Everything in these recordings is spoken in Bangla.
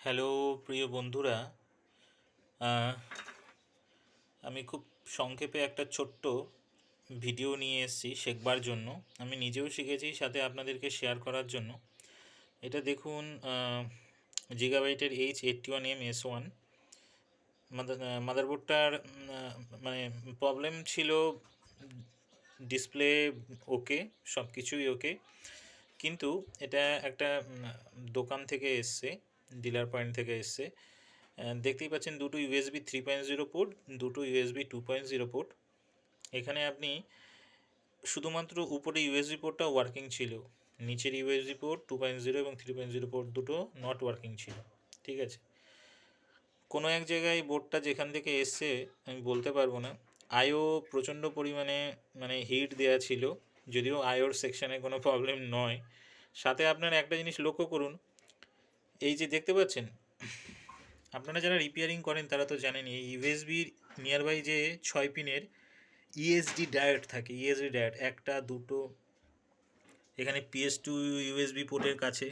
হ্যালো প্রিয় বন্ধুরা। আহ, আমি খুব সংক্ষেপে একটা ছোট্ট ভিডিও নিয়ে এসেছি শেখবার জন্য। আমি নিজেও শিখেছি, সাথে আপনাদেরকে শেয়ার করার জন্য। এটা দেখুন, জিগাবাইটের H81M S1 মাদারবোর্ডটার মানে প্রবলেম ছিল। ডিসপ্লে ওকে, সব কিছুই ওকে, কিন্তু এটা একটা দোকান থেকে এসছে, ডিলার পয়েন্ট থেকে এসছে। দেখতেই পাচ্ছেন দুটো ইউএসবি 3.0 পোর্ট, দুটো ইউএসবি 2.0 পোর্ট। এখানে আপনি শুধুমাত্র উপরে ইউএসবি পোর্টটা ওয়ার্কিং ছিল, নিচের ইউএসবি পোর্ট 2.0 এবং 3.0 পোর্ট দুটো নট ওয়ার্কিং ছিল। ঠিক আছে, কোনো এক জায়গায় বোর্ডটা যেখান থেকে এসছে আমি বলতে পারবো না, আইও প্রচণ্ড পরিমাণে হিট দেওয়া ছিল, যদিও আইওর সেকশানে কোনো প্রবলেম নয়। সাথে আপনার একটা জিনিস লক্ষ্য করুন, এই যে দেখতে পাচ্ছেন, আপনারা যারা রিপেয়ারিং করেন তারা তো জানেন এই ইউএসবির নিয়ারবাই যে 6 পিনের ইএসডি ডায়োড থাকে, ইএসডি ডায়োড একটা দুটো, এখানে PS2 ইউএসবি পোর্টের কাছে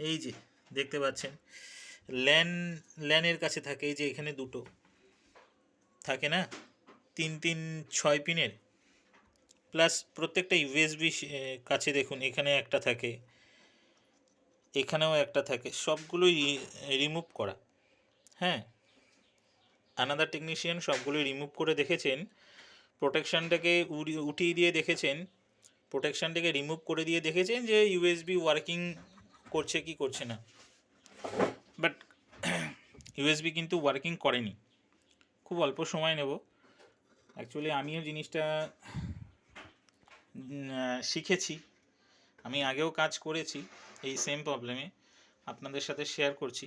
এই যে দেখতে পাচ্ছেন, ল্যান ল্যানের কাছে থাকে, এই যে এখানে দুটো থাকে না, 3 3 6 পিনের, প্লাস প্রত্যেকটা ইউএসবি কাছে দেখুন এখানে একটা থাকে, এখানেও একটা থাকে, সবগুলোই রিমুভ করা। হ্যাঁ, আনাদার টেকনিশিয়ান সবগুলোই রিমুভ করে দেখেছেন, প্রোটেকশানটাকে উঠিয়ে দিয়ে দেখেছেন, প্রোটেকশানটাকে রিমুভ করে দিয়ে দেখেছেন যে ইউএসবি ওয়ার্কিং করছে কি করছে না, বাট ইউএসবি কিন্তু ওয়ার্কিং করেনি। খুব অল্প সময় নেব, অ্যাকচুয়ালি আমিও জিনিসটা শিখেছি, আমি আগেও কাজ করেছি এই সেম প্রবলেমে, আপনাদের সাথে শেয়ার করছি।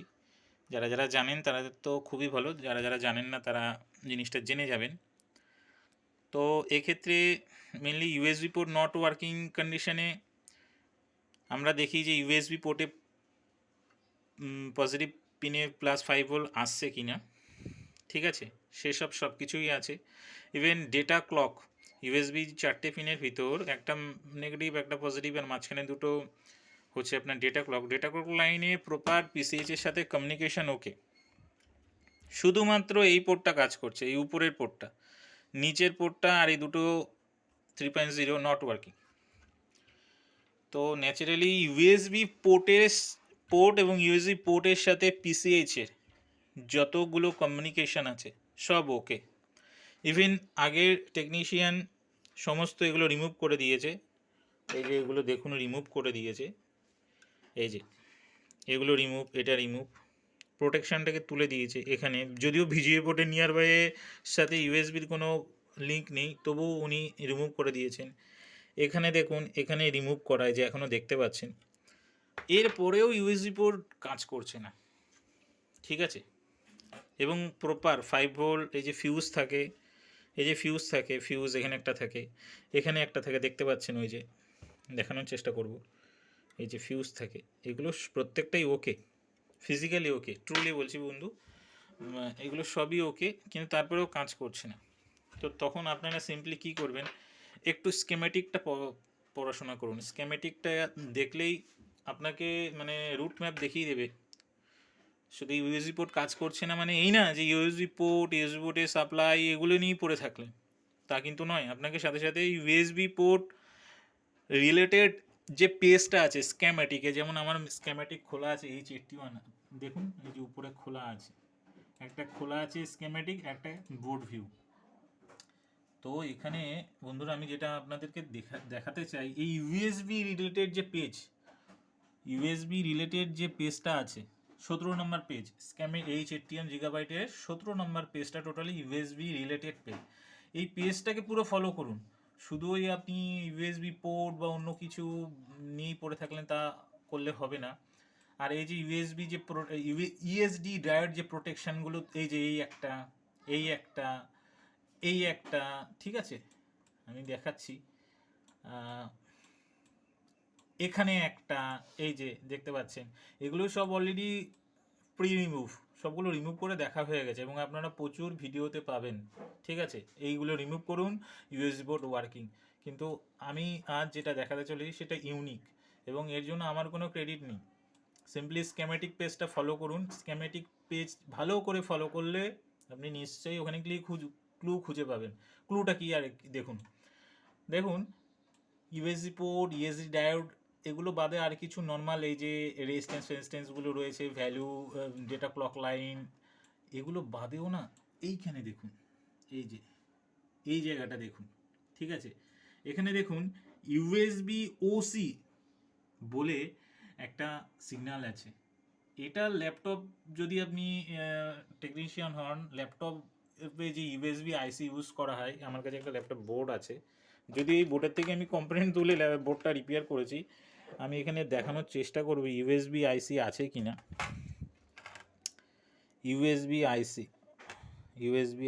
যারা যারা জানেন তারা তো খুবই ভালো, যারা যারা জানেন না তারা জিনিসটা জেনে যাবেন। তো এক্ষেত্রে mainly USB port not working কন্ডিশনে আমরা দেখি যে ইউএসবি পোর্টে পজিটিভ পিনে +5 ভোল্ট আসছে কি না। ঠিক আছে, সেসব সব কিছুই আছে। ইভেন ডেটা ক্লক, ইউএসবি 4টে পিনের ভিতর একটা নেগেটিভ একটা পজিটিভ আর মাঝখানে দুটো হচ্ছে আপনার ডেটা ক্লক। ডেটা ক্লক লাইনে প্রপার পিসিএইচের সাথে কমিউনিকেশন ওকে, শুধুমাত্র এই পোর্টটা কাজ করছে, এই উপরের পোর্টটা, নিচের পোর্টটা আর এই দুটো 3.0 নট ওয়ার্কিং। তো ন্যাচারালি ইউএসবি পোর্ট এবং ইউএসবি পোর্টের সাথে পিসিএইচের যতগুলো কমিউনিকেশান আছে সব ওকে। ইভেন আগের টেকনিশিয়ান সমস্ত এগুলো রিমুভ করে দিয়েছে, এই যে এগুলো দেখুন রিমুভ করে দিয়েছে, এই যে এগুলো রিমুভ, এটা রিমুভ, প্রোটেকশানটাকে তুলে দিয়েছে। এখানে যদিও ভিজিএ পোর্টের নিয়ারবাইয়ের সাথে ইউএসবির কোনো লিঙ্ক নেই, তবুও উনি রিমুভ করে দিয়েছেন। এখানে দেখুন, এখানে রিমুভ করায় যে এখনও দেখতে পাচ্ছেন, এরপরেও ইউএসবি পোর্ট কাজ করছে না। ঠিক আছে, এবং প্রপার 5 ভোল্ট এই যে ফিউজ থাকে, এই যে ফিউজ থাকে, ফিউজ এখানে একটা থাকে, এখানে একটা থাকে, দেখতে পাচ্ছেন, ওই যে দেখানোর চেষ্টা করব, এই যে ফিউজ থাকে, এগুলো প্রত্যেকটাই ওকে, ফিজিক্যালি ওকে, ট্রুলি বলছি বন্ধু, এগুলো সবই ওকে, কিন্তু তারপরেও কাজ করছে না। তো তখন আপনারা সিম্পলি কী করবেন, একটু স্কেমেটিকটা পড়াশোনা করুন। স্কেমেটিকটা দেখলেই আপনাকে রুট ম্যাপ দেখিয়ে দেবে। শুধু ইউএসবি পোর্ট কাজ করছে না মানে এই না যে ইউএসবি পোর্টের সাপ্লাই এগুলো নিয়েই পড়ে থাকলেন, তা কিন্তু নয়। আপনাকে সাথে সাথে ইউএসবি পোর্ট রিলেটেড যে পেজটা আছে স্ক্যামেটিকে, যেমন আমার স্ক্যামেটিক খোলা আছে H81, দেখুন এই যে উপরে খোলা আছে, একটা খোলা আছে স্ক্যামেটিক, একটা বোর্ড ভিউ। তো এখানে বন্ধুরা আমি যেটা আপনাদেরকে দেখাতে চাই, এই ইউএসবি রিলেটেড যে পেজটা আছে, 17 নম্বর পেজ, স্ক্যামে H81 জিগাবাইটের 17 নম্বর পেজটা টোটালি ইউএসবি রিলেটেড পেজ। এই পেজটাকে পুরো ফলো করুন। শুধু ওই আপনি ইউএসবি পোর্ট বা অন্য কিছু নিয়েই পড়ে থাকলেন তা করলে হবে না। আর এই যে ইউএসবি যে ইএসডি ডায়োড যে প্রোটেকশানগুলো, এই যে এই একটা এই একটা, ঠিক আছে, আমি দেখাচ্ছি, এখানে একটা, এই যে দেখতে পাচ্ছেন, এগুলো সব অলরেডি রিমুভ, সবগুলো রিমুভ করে দেখা হয়ে গেছে এবং আপনারা প্রচুর ভিডিওতে পাবেন। ঠিক আছে, এইগুলো রিমুভ করুন, ইউএসবি বোর্ড ওয়ার্কিং। কিন্তু আমি আজ যেটা দেখাতে চলেছি সেটা ইউনিক, এবং এর জন্য আমার কোনো ক্রেডিট নেই। সিম্পলি স্কেমেটিক পেজটা ফলো করুন। স্কেমেটিক পেজ ভালো করে ফলো করলে আপনি নিশ্চয়ই ওখানে ক্লু খুঁজে পাবেন। ক্লুটা কি আর দেখুন, দেখুন ইউএসডি পোর্ট, ইউএসডি ডায়োড, এগুলো বাদে আর কিছু নর্মাল এই যে রেজিস্ট্যান্সগুলো রয়েছে, ভ্যালু, ডেটা ক্লক লাইন, এগুলো বাদেও না এইখানে দেখুন, এই যে এই জায়গাটা দেখুন, ঠিক আছে, এখানে দেখুন ইউএসবি ওসি বলে একটা সিগন্যাল আছে। এটা ল্যাপটপ, যদি আপনি টেকনিশিয়ান হন, ল্যাপটপে যে ইউএসবি আইসি ইউজ করা হয়, আমার কাছে একটা ল্যাপটপ বোর্ড আছে, যদি এই বোর্ডের থেকে আমি কম্পোনেন্ট তুলে বোর্ডটা রিপেয়ার করেছি, আমি এখানে দেখানোর চেষ্টা করব ইউএসবি আইসি আছে কি না। ইউএসবি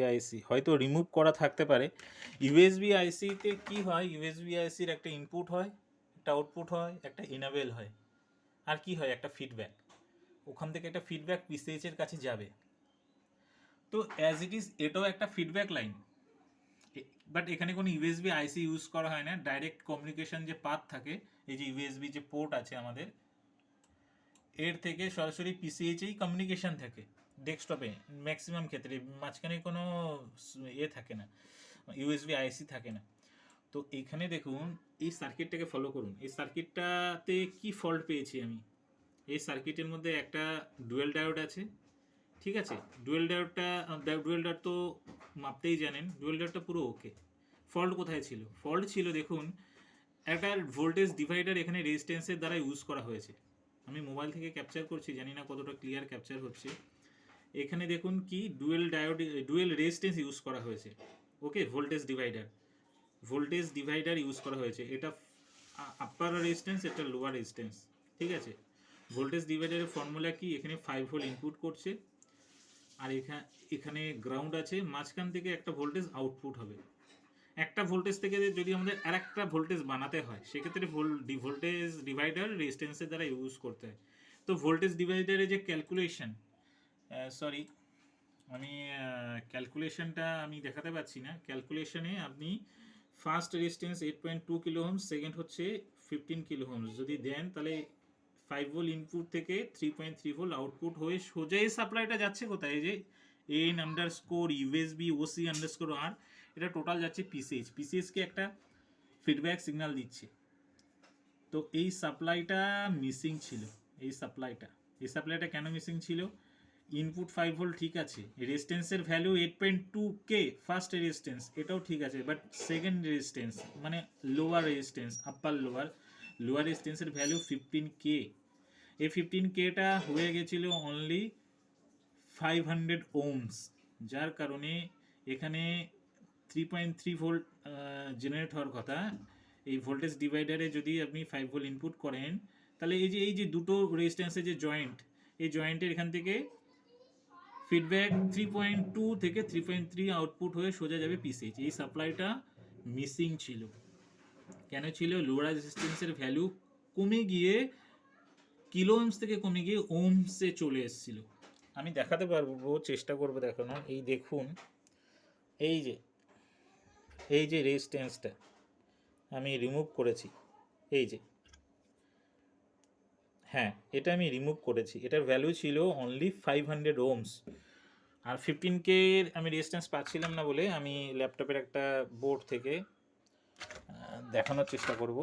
আইসি হয়তো রিমুভ করা থাকতে পারে। ইউএসবি আইসিতে কি হয়, ইউএসবি আইসির একটা ইনপুট হয়, একটা আউটপুট হয়, একটা ইনেবল হয়, আর কি হয়, একটা ফিডব্যাক। ওখান থেকে একটা ফিডব্যাক পিসিএইচের কাছে যাবে। তো অ্যাজ ইট ইজ এটাও একটা ফিডব্যাক লাইন, বাট এখানে কোনো ইউএসবি আইসি ইউজ করা হয় না। ডাইরেক্ট কমিউনিকেশন যে পাথ থাকে, এই যে ইউএসবি যে পোর্ট আছে আমাদের, এর থেকে সরাসরি পিসিএইচেই কমিউনিকেশন থাকে ডেস্কটপে ম্যাক্সিমাম ক্ষেত্রে, মাঝখানে কোনো থাকে না, ইউএসবি আইসি থাকে না। তো এইখানে দেখুন এই সার্কিটটাকে ফলো করুন। এই সার্কিটটাতে কি ফল্ট পেয়েছি আমি, এই সার্কিটের মধ্যে একটা ডুয়েল ডায়োড আছে, ঠিক আছে। ডুয়েল ডায়োড তো মাপতেই জানেন, ডুয়েল ডায়োডটা পুরো ওকে। ফল্ট কোথায় ছিল? ফল্ট ছিল দেখুন, একটা ভোল্টেজ ডিভাইডার এখানে রেজিস্ট্যান্সের দ্বারা ইউজ করা হয়েছে। আমি মোবাইল থেকে ক্যাপচার করছি, জানি না কতটা ক্লিয়ার ক্যাপচার হচ্ছে। এখানে দেখুন কি ডুয়েল রেজিস্ট্যান্স ইউজ করা হয়েছে, ওকে। ভোল্টেজ ডিভাইডার ইউজ করা হয়েছে, এটা আপার রেজিস্ট্যান্স, এটা লোয়ার রেজিস্ট্যান্স, ঠিক আছে। ভোল্টেজ ডিভাইডারের ফর্মুলা কি, এখানে 5 ভোল্ট ইনপুট করছে, আর এখানে গ্রাউন্ড আছে, মাঝখান থেকে একটা ভোল্টেজ আউটপুট হবে। একটা ভোল্টেজ থেকে যদি আমাদের আর একটা ভোল্টেজ বানাতে হয়, সেক্ষেত্রে ভোল্টেজ ডিভাইডার রেজিস্ট্যান্সের দ্বারা ইউজ করতে হয়। তো ভোল্টেজ ডিভাইডারে যে ক্যালকুলেশন, সরি আমি ক্যালকুলেশনটা আমি দেখাতে পারছি না। ক্যালকুলেশনে আপনি first resistance 8.2 kilo Ohm's, second হচ্ছে 15 কিলো ওহমস যদি দেন, তাহলে 5 ভোল্ট ইনপুট থেকে 3.3 ভোল্ট আউটপুট হয়ে সোজা এই সাপ্লাইটা যাচ্ছে কোথায়, এই যে AN_OC_R, এটা টোটাল যাচ্ছে পিসিএইচকে একটা ফিডব্যাক সিগন্যাল দিচ্ছে। তো এই সাপ্লাইটা মিসিং ছিল। এই সাপ্লাইটা কেন মিসিং ছিল? ইনপুট 5 ভোল্ট ঠিক আছে, রেজিস্ট্যান্সের ভ্যালু 8.2K ফার্স্ট রেজিস্ট্যান্স, এটাও ঠিক আছে, বাট সেকেন্ড রেজিস্ট্যান্স মানে লোয়ার রেজিস্ট্যান্স, লোয়ার রেজিস্ট্যান্সের ভ্যালু 15K। এই 15Kটা হয়ে গেছিল অনলি 500 ওহমস, যার কারণে এখানে 3.3 ভোল্ট জেনারেট হওয়ার কথা। এই ভোল্টেজ ডিভাইডারে যদি আপনি 5 ভোল্ট ইনপুট করেন, তাহলে এই যে দুটো রেজিস্ট্যান্সের যে জয়েন্ট, এই জয়েন্টের এখান থেকে ফিডব্যাক 3.2 থেকে 3.3 আউটপুট হয়ে সোজা যাবে পিসিএইচ। এই সাপ্লাইটা মিসিং ছিল। কেন ছিল? লোয়ার রেজিস্ট্যান্সের ভ্যালু কমে গিয়ে কিলো ওহমস থেকে কমে গিয়ে ওহমসে চলে এসেছিল। আমি দেখাতে পারবো, চেষ্টা করবো দেখানোর। এই দেখুন, এই যে রেজিস্ট্যান্সটা আমি রিমুভ করেছি, এই যে, হ্যাঁ এটা আমি রিমুভ করেছি, এটার ভ্যালু ছিল অনলি 500 ওহমস। আর 15K আমি রেজিস্ট্যান্স পাচ্ছিলাম না বলে আমি ল্যাপটপের একটা বোর্ড থেকে দেখানোর চেষ্টা করব।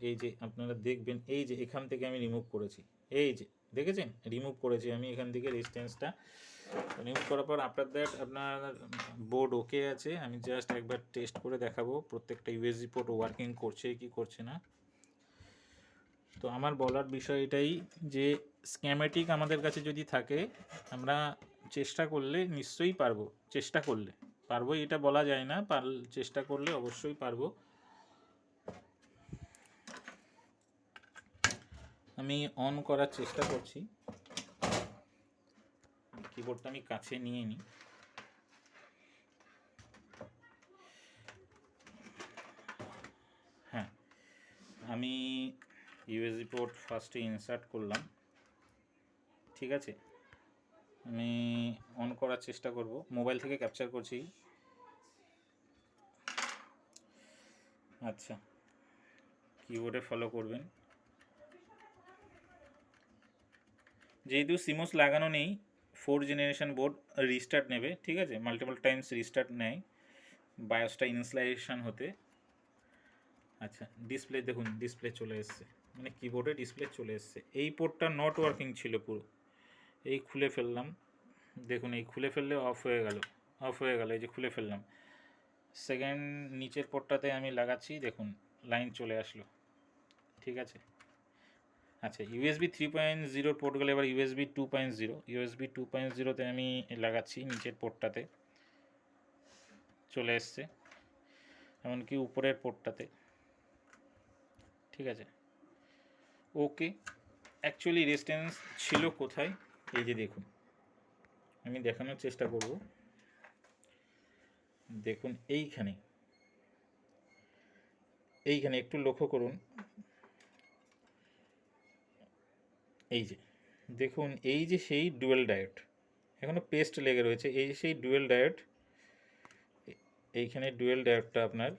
এই যে আপনারা দেখবেন, এই যে এখান থেকে আমি রিমুভ করেছি, এই যে দেখেছেন রিমুভ করেছি আমি এখান থেকে রেজিস্ট্যান্সটা। রিমুভ করার পর আপনার বোর্ড ওকে আছে। আমি জাস্ট একবার টেস্ট করে দেখাবো প্রত্যেকটা ইউএসবি পোর্ট ওয়ার্কিং করছে কি করছে না। তো আমার বলার বিষয় এটাই যে স্ক্যামেটিক আমাদের কাছে যদি থাকে, আমরা চেষ্টা করলে নিশ্চয়ই পারবো। চেষ্টা করলে পারবো এটা বলা যায় না, চেষ্টা করলে অবশ্যই পারবো। আমি অন করার চেষ্টা করছি, কিবোর্ডটা আমি কাছে নিয়ে নিই। হ্যাঁ, আমি ইউএসবি পোর্ট ফার্স্টে ইনসার্ট করলাম, ঠিক আছে। আমি অন করার চেষ্টা করব, মোবাইল থেকে ক্যাপচার করছি। আচ্ছা, কিবোর্ডে ফলো করবেন। যেহেতু সিমোস লাগানো নেই, 4th জেনারেশন বোর্ড রিস্টার্ট নেবে, ঠিক আছে, মাল্টিপল টাইমস রিস্টার্ট নেয় বায়োসটা ইনস্টলেশন হতে। আচ্ছা, ডিসপ্লে দেখুন, ডিসপ্লে চলে এসছে, মানে কিবোর্ডে ডিসপ্লে চলে এসছে। এই পোর্টটা নট ওয়ার্কিং ছিল পুরো, এই খুলে ফেললাম, দেখুন এই খুলে ফেললে অফ হয়ে গেল, এই যে খুলে ফেললাম। সেকেন্ড নিচের পোর্টটাতে আমি লাগাচ্ছি, দেখুন লাইন চলে আসলো, ঠিক আছে। আচ্ছা, ইউএসবি 3.0 পোর্টগুলো এবার ইউএসবি 2.0, ইউএসবি 2.0তে আমি লাগাচ্ছি, নিচের পোর্টটাতে চলে এসছে, এমনকি উপরের পোর্টটাতে, ঠিক আছে। ওকে, অ্যাকচুয়ালি রেজিস্ট্যান্স ছিল কোথায়, এই যে দেখুন, আমি দেখানোর চেষ্টা করব। দেখুন এইখানে একটু লক্ষ্য করুন, এই যে দেখুন, এই যে সেই ডুয়েল ডায়োড, এখনো পেস্ট লেগে রয়েছে, এই যে সেই ডুয়েল ডায়োড, এইখানে ডুয়েল ডায়োডটা আপনার,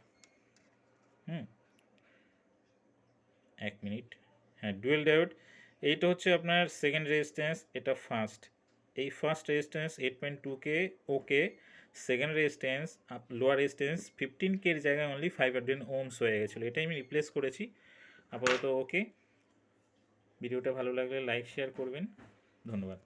এক মিনিট, হ্যাঁ ডুয়েল ডায়োড, এইটা হচ্ছে আপনার সেকেন্ড রেজিস্ট্যান্স, এটা ফার্স্ট, এই first resistance 8.2K, okay. Second resistance lower resistance 15K এর জায়গায় অনলি 500 ওহমস হয়ে গেছিলো, এটাই আমি রিপ্লেস করেছি আপাতত। ওকে, ভিডিওটা ভালো লাগলে লাইক শেয়ার করবেন, ধন্যবাদ।